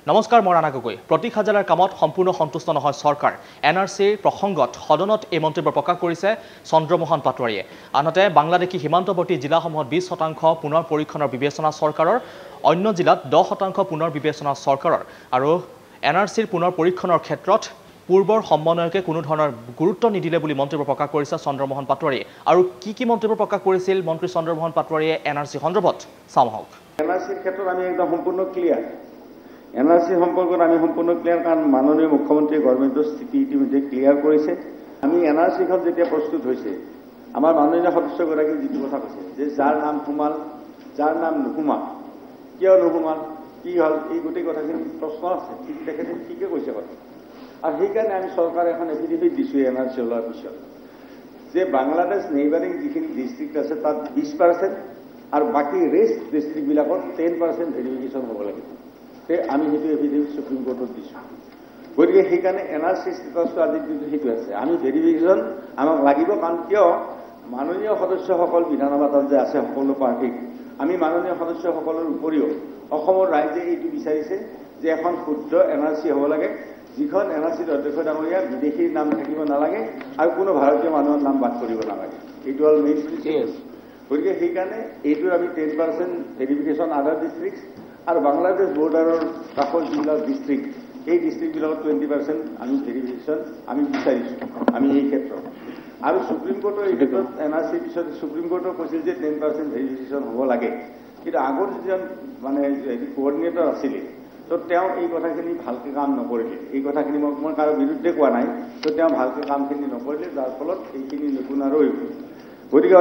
নমস্কাৰ, মই ৰাণা গগৈ। প্ৰতীক হাজালাৰ কামত সম্পূৰ্ণ সন্তুষ্ট নহয় চৰকাৰ। NRCৰ প্ৰসংগত সদনত এই মন্তব্য প্ৰকাশ কৰিছে চন্দ্ৰমোহন পাটোৱাৰীয়ে। আনহাতে বাংলাদেশী সীমান্তৱৰ্তী জিলাসমূহত 20% পুনৰ পৰীক্ষণৰ বিবেচনা চৰকাৰৰ, অন্য জিলাত 10% পুনৰ বিবেচনা চৰকাৰৰ আৰু NRCৰ পুনৰ পৰীক্ষণৰ ক্ষেত্ৰত পূৰ্বৰ সমন্বয়কে কোনো ধৰণৰ গুৰুত্ব নিদিলে বুলি মন্তব্য প্ৰকাশ কৰিছে চন্দ্ৰমোহন পাটোৱাৰীয়ে। আৰু কি মন্তব্য প্ৰকাশ কৰিছিল মন্ত্ৰী চন্দ্ৰমোহন পাটোৱাৰীয়ে NRC সন্দৰ্ভত চাওঁ আহক। NRCৰ ক্ষেত্ৰত আমি একদম সম্পূৰ্ণ ক্লিয়াৰ। NRC সম্পৰ্কত আমি সম্পূৰ্ণ ক্লিয়াৰ, কাৰণ মাননীয় মুখ্যমন্ত্ৰীয়ে গভৰ্ণমেণ্টৰ স্থিতি ইতিমধ্যে ক্লিয়াৰ কৰিছে। আমি NRCখন যেতিয়া প্ৰস্তুত হৈছে, আমাৰ মাননীয় সদস্যগৰাকীয়ে যিটো কথা কৈছে যে যাৰ নাম সোমাল, যাৰ নাম নোসোমাল, কিয় নোসোমাল, কি হ'ল, এই গোটেই কথাখিনি প্ৰশ্ন আছে। ঠিক তেখেতে ঠিকে কৈছে কথা। আৰু সেইকাৰণে আমি চৰকাৰে এখন এফিডেভিট দিছোঁ NRC ওলোৱাৰ পিছত যে বাংলাদেশ নেইবাৰিং যিখিনি ডিষ্ট্ৰিক্ট আছে তাত 20% আৰু বাকী ৰেষ্ট ডিষ্ট্ৰিক্টবিলাকত 10% ভেৰিফিকেশ্যন হ'ব লাগিব। আমি সেইটো এফিডেভিট সুপ্ৰিম কোৰ্টত দিছোঁ। গতিকে সেইকাৰণে NRC ষ্টেটাছটো আজি কিন্তু সেইটো আছে। আমি ভেৰিফিকেশ্যন আমাক লাগিব, কাৰণ কিয় মাননীয় সদস্যসকল বিধানসভাত যে আছে সকলো পাৰ্টিক, আমি মাননীয় সদস্যসকলৰ উপৰিও অসমৰ ৰাইজে এইটো বিচাৰিছে যে এখন শুদ্ধ NRC হ'ব লাগে, যিখন NRCৰ অধ্যক্ষ ডাঙৰীয়া বিদেশীৰ নাম থাকিব নালাগে আৰু কোনো ভাৰতীয় মানুহৰ নাম বাদ কৰিব নালাগে। এইটো হ'ল মেইন প্ৰিন্সিপল। গতিকে সেইকাৰণে এইটোৰ আমি 10% ভেৰিফিকেশ্যন আদাৰ ডিষ্ট্ৰিক্ট আৰু বাংলাদেশ বৰ্ডাৰৰ কাষৰ যিবিলাক ডিষ্ট্ৰিক্ট, এই ডিষ্ট্ৰিক্টবিলাকত 20% আমি ভেৰিফিকেশ্যন আমি বিচাৰিছোঁ আমি এই ক্ষেত্ৰত। আৰু সুপ্ৰিম কোৰ্টৰ এই ক্ষেত্ৰত NRCৰ পিছত সুপ্ৰিম কোৰ্টৰ কৈছিল যে 10% ভেৰিফিকেশ্যন হ'ব লাগে। কিন্তু আগৰ যিজন মানে কোঅৰ্ডিনেটৰ আছিলে, তো তেওঁ এই কথাখিনি ভালকৈ কাম নকৰিলে। এই কথাখিনি মই কাৰো বিৰুদ্ধে কোৱা নাই, তো তেওঁ ভালকৈ কামখিনি নকৰিলে, যাৰ ফলত এইখিনি নুশুনাৰো হৈ গ'ল। গতিকে